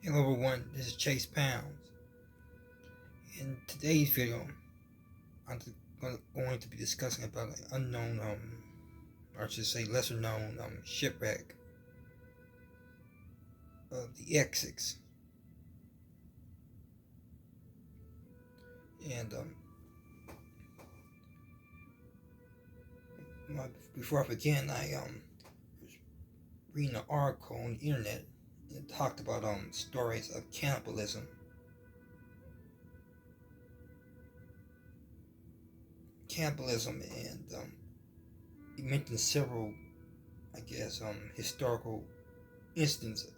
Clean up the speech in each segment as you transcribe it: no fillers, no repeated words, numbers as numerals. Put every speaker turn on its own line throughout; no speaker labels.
Hello everyone, this is Chase Pounds. In today's video, I'm going to be discussing about an unknown, or I should say lesser known, shipwreck of the Essex. And before I begin, I was reading an article on the internet and it talked about stories of cannibalism. Cannibalism, and it mentioned several, I guess, historical instances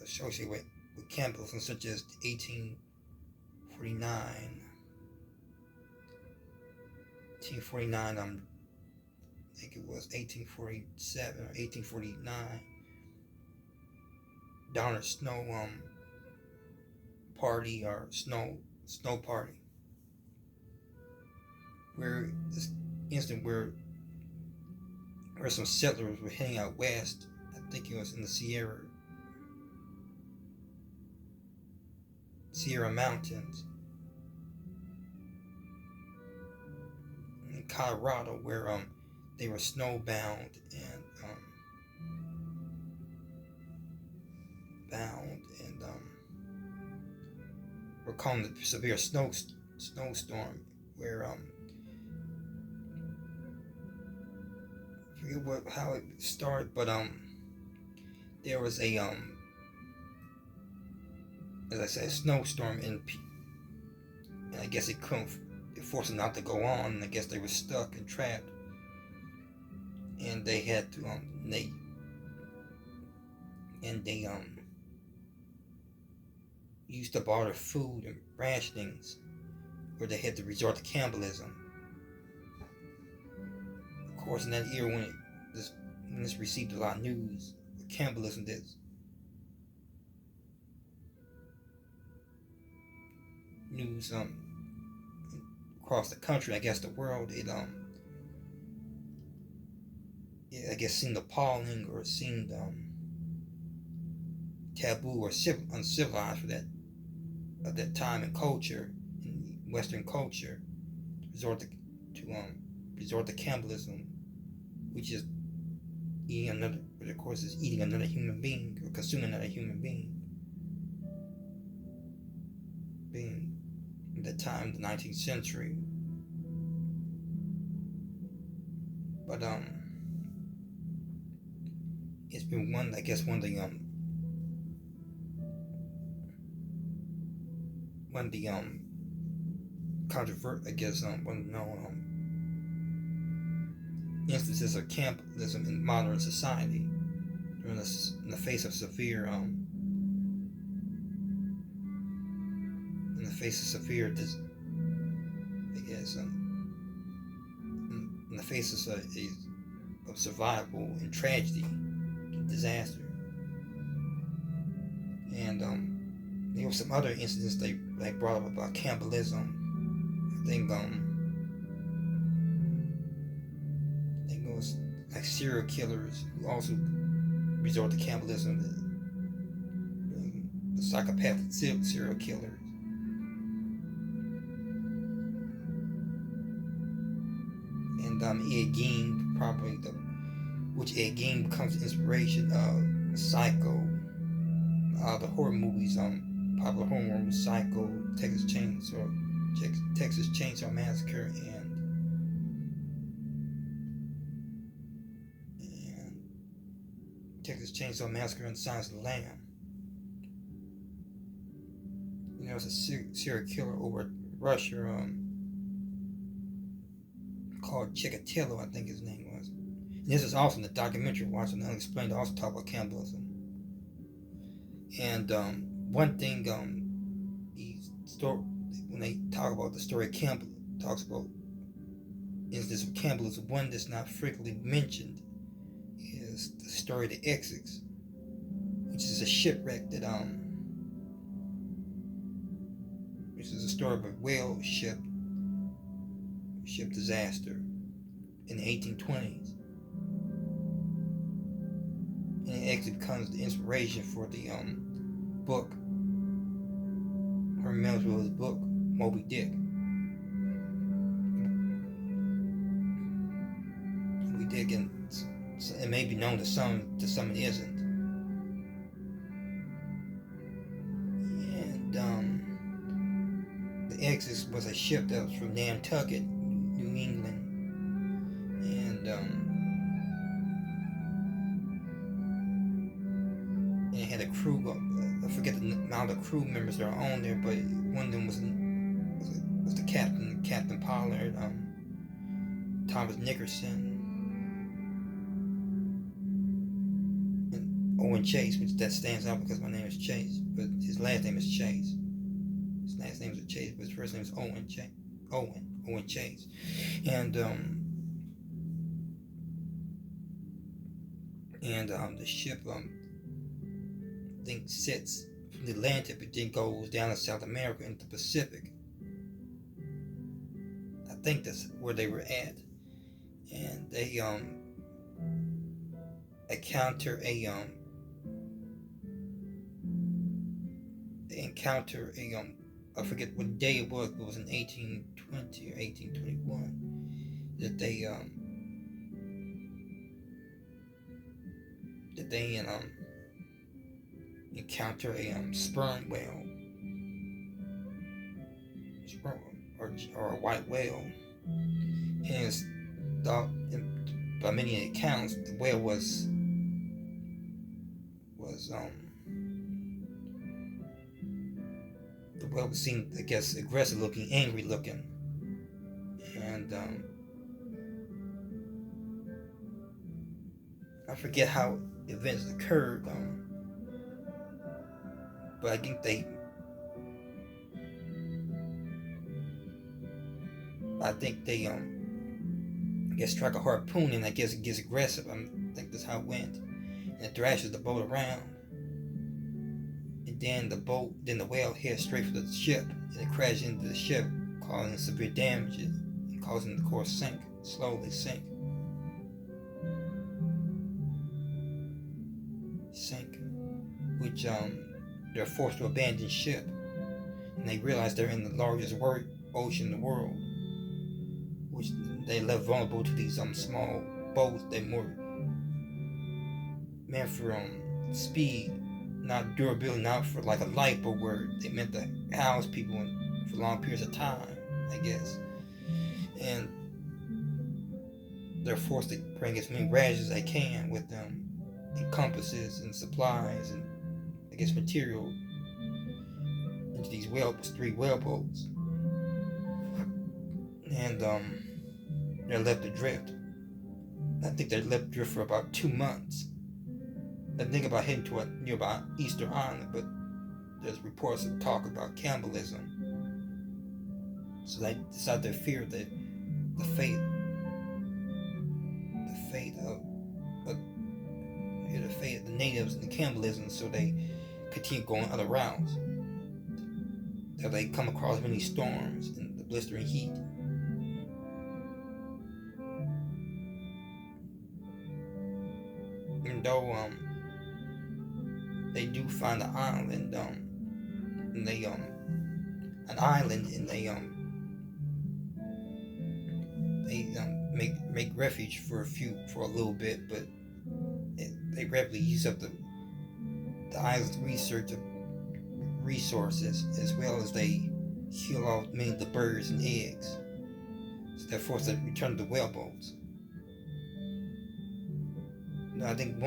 associated with cannibalism, such as 1849, I think it was 1847 or 1849, Donner Snow party or snow party, where this incident where some settlers were heading out west. I think it was in the Sierra Mountains in Colorado, where they were snowbound and were calling the severe snowstorm, where I forget how it started, but there was a as I said, a snowstorm, and I guess it forced them not to go on, and I guess they were stuck and trapped, and they had to they used up all their food and rationings, where they had to resort to cannibalism. Of course, in that year when this received a lot of news, cannibalism did news across the country, I guess the world, it I guess seemed appalling, or seemed taboo or uncivilized for that at that time in culture, in Western culture, resort to cannibalism, which is eating another, but of course is eating another human being or consuming another human being. Being at that time, the 19th century, but it's been one of the controversial, I guess, one of the known instances of cannibalism in modern society, in the face of severe I guess, in the face of survival and tragedy, disaster, and there were some other incidents they brought up about cannibalism. I think it was like serial killers who also resort to cannibalism, the psychopathic serial killers. And Ed Gein, which Ed Gein becomes the inspiration of Psycho, the horror movies, popular horror movies, Psycho, Texas Chainsaw Massacre, and Texas Chainsaw Massacre and Silence of the Lamb. There was a serial killer over Russia, called Chikatilo, I think his name was. And this is also in the documentary Watching Unexplained, also talk about cannibalism. And one thing, when they talk about the story of cannibalism, talks about instances of cannibalism, one that's not frequently mentioned is the story of the Essex, which is a shipwreck which is a story of a whale ship disaster in the 1820s. And it actually becomes the inspiration for the book. Herman Melville wrote his book, Moby Dick. Moby Dick, and it may be known to some it isn't. And the Exodus was a ship that was from Nantucket, New England, and it had a crew. I forget the amount of crew members that are on there, but one of them was the captain, Captain Pollard, Thomas Nickerson, and Owen Chase, which that stands out because my name is Chase, but his last name is Chase. His last name is Chase, but his first name is Owen Chase. Owen Chase, and the ship I think sits from the Atlantic, but then goes down to South America into the Pacific. I think that's where they were at, and they encounter a I forget what day it was, but it was in 1820 or 1821 that they encounter a sperm whale, or a white whale, and it's thought, by many accounts, the whale was the whale seemed, I guess, aggressive looking, angry looking, and I forget how events occurred, but I think they I guess strike a harpoon, and I guess it gets aggressive. I think that's how it went, and it thrashes the boat around, and then the whale heads straight for the ship, and it crashes into the ship, causing severe damages and causing the course slowly sink, which they're forced to abandon ship, and they realize they're in the largest ocean in the world, which they left vulnerable to these small boats. They more meant for speed, not durability, not for like a lifeboat where they meant to house people for long periods of time, I guess. And they're forced to bring as many rations as they can with them, and compasses and supplies and, I guess, material into these 3 whaleboats, and they're left adrift. I think they're left adrift for about 2 months. They think about heading to a nearby Easter Island, but there's reports of talk about cannibalism, so they decide to fear the fate of the natives and the cannibalism, so they continue going other routes. That they come across many storms and the blistering heat. And though they do find an island, and they make refuge for a little bit, but they rapidly use up the island's resources, as well as they kill off many of the birds and eggs, so they're forced to return to the whaleboats. Now, I think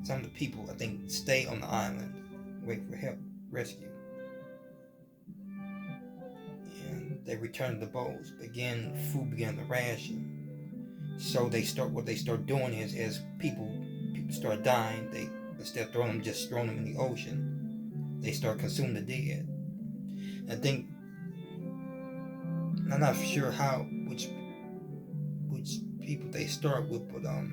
some of the people, I think, stay on the island, wait for help, rescue, and they return to the boats. But again, food began to ration. So what they start doing is, as people start dying, they, instead of throwing them in the ocean, they start consuming the dead. I think, I'm not sure which people they start with, but I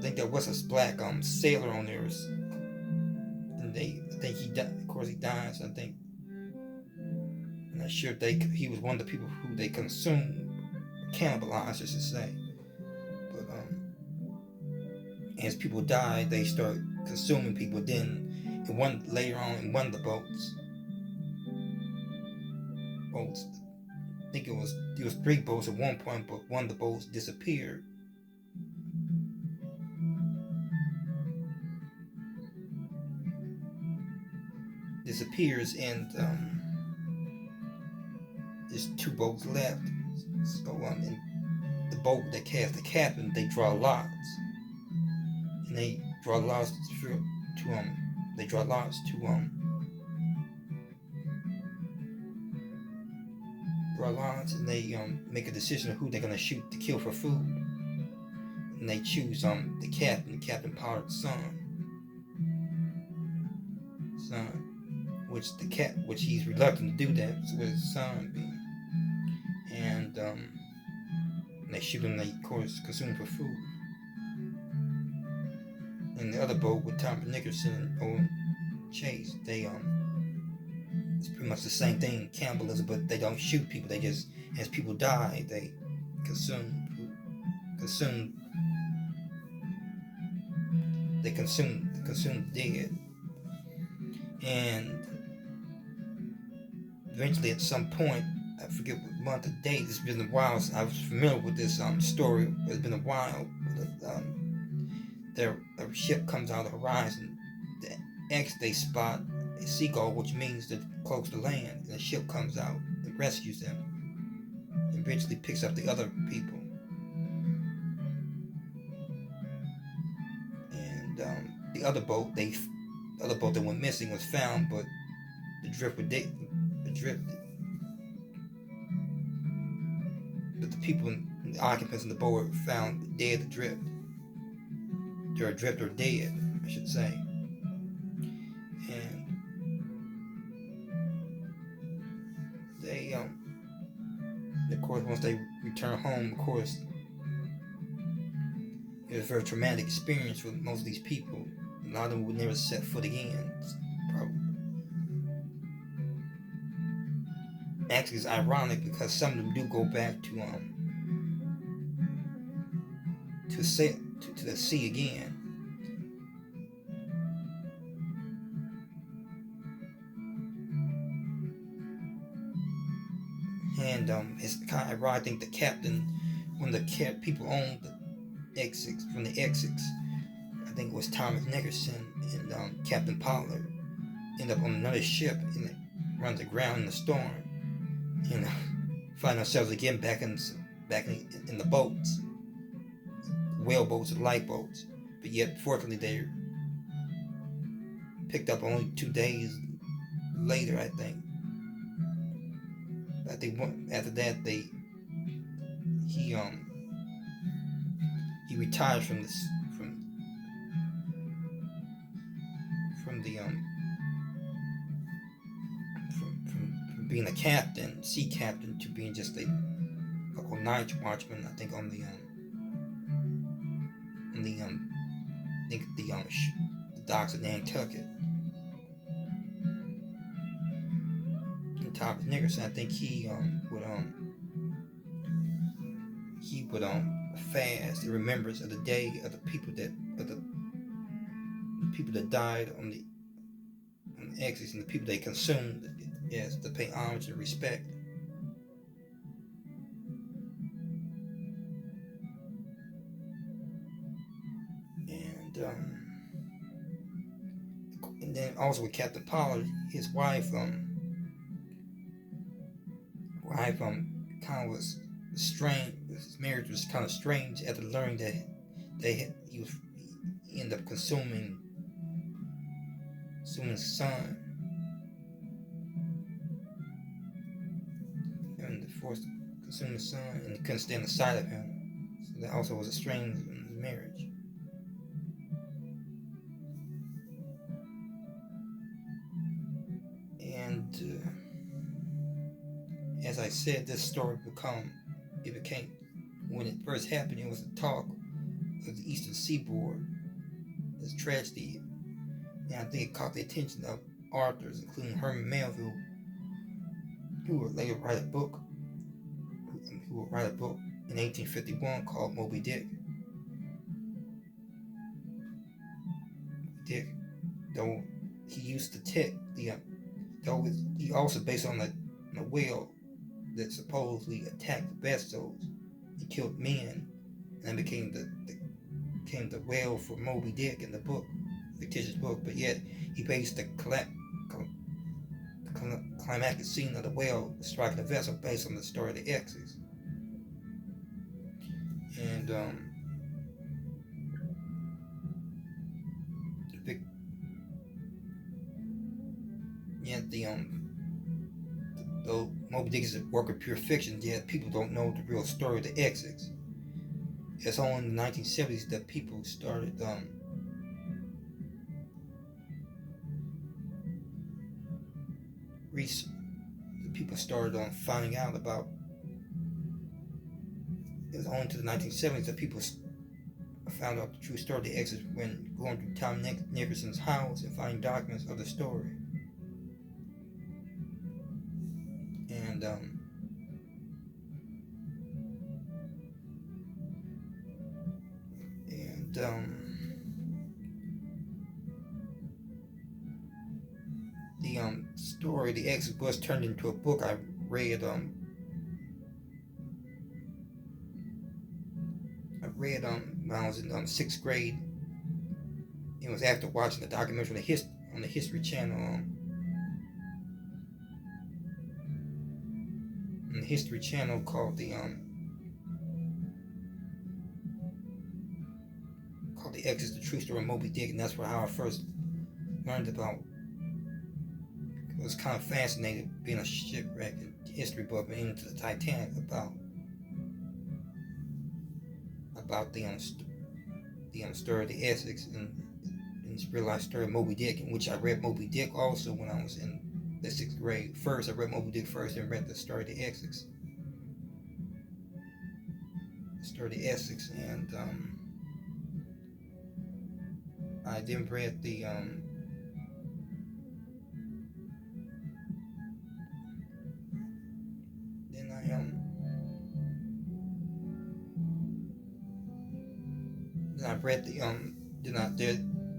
think there was a black sailor on there, and I think he died. Of course, he dies. I think, I'm not sure if he was one of the people who they consumed, cannibalized, I should say. But as people die, they start consuming people. Then, later on, in one of the boats, I think it was 3 boats at one point, but one of the boats disappeared. Disappears, and there's 2 boats left. So in the boat that cast the captain, they draw lots, and they draw lots to and they make a decision of who they're gonna shoot to kill for food, and they choose the Captain Pollard's son, which he's reluctant to do that with his son being, and they shoot him. They of course consume for food. And the other boat with Tom Nickerson and Owen Chase, they it's pretty much the same thing, cannibalism, but they don't shoot people. They just, as people die, they consume the dead. And eventually, at some point, I forget what month or date, it's been a while. I was familiar with this story. It's been a while. But, their ship comes out of the horizon. They spot a seagull, which means they're close to land, and the ship comes out and rescues them, and eventually picks up the other people. And the other boat that went missing was found, but the drifted. But the people, the occupants in the boat, were found dead adrift. They're adrift or dead, I should say. And they, of course, once they return home, of course, it was a very traumatic experience for most of these people. A lot of them would never set foot again, probably. Actually, it's ironic because some of them do go back to the sea again. And it's kind of ironic. I think the captain, when the people owned the Essex, from the Essex, I think it was Thomas Nickerson and Captain Pollard, end up on another ship and runs aground in the storm, and find themselves again back in the boats, whaleboats and lifeboats. But yet, fortunately, they picked up only 2 days later, I think. After that, he retired from being a sea captain, to being just a local night watchman. I think on the docks of Nantucket. And Thomas Nickerson, I think he would fast in remembrance of the day of the people that died on the Essex, and the people they consumed, yes, to pay homage and respect. And then also with Captain Pollard, his wife kind of was strange. His marriage was kind of strange after learning that he ended up consuming his son, and forced to consume his son, and he couldn't stand the sight of him. So that also was a strain in his marriage. And as I said, this story became, when it first happened, it was the talk of the Eastern Seaboard, this tragedy. And I think it caught the attention of authors, including Herman Melville, who would later write a book in 1851 called Moby Dick. Dick, though he used the tech, though he also based on the whale that supposedly attacked the vessels and killed men, and then became the whale for Moby Dick in the book, fictitious book. But yet he based the climactic scene of the whale striking the vessel based on the story of the X's. And though Moby Dick is a work of pure fiction, yet people don't know the real story of the X's. It's only in the 1970s that people started finding out about. It was only to the 1970s that people found out the true story of the X's when going through Tom Nickerson's house and finding documents of the story. And the story of the X's was turned into a book I read when I was in 6th grade. It was after watching the documentary on the History Channel. On the History Channel called the X's, the True Story of Moby Dick, and that's how I first learned about. I was kind of fascinated being a shipwreck history book, and into the Titanic about the story of the Essex and this real life story of Moby Dick, in which I read Moby Dick also when I was in the 6th grade. First, I read Moby Dick first, then read the story of the Essex. The story of the Essex, and I then read the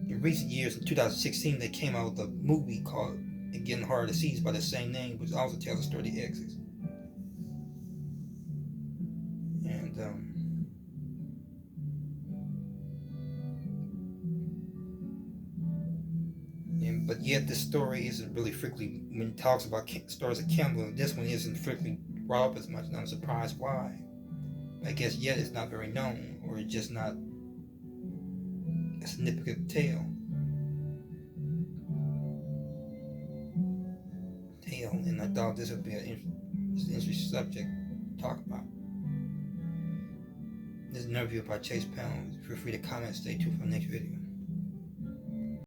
in recent years, in 2016, they came out with a movie called Getting Harder to Seize by the same name, which also tells the story of the X's. But yet this story isn't really frequently, when it talks about stories of Campbell, this one isn't frequently brought up as much, and I'm surprised why. I guess yet it's not very known, or it's just not a significant tale, and I thought this would be an interesting subject to talk about. This is an interview by Chase Pound. Feel free to comment. Stay tuned for the next video.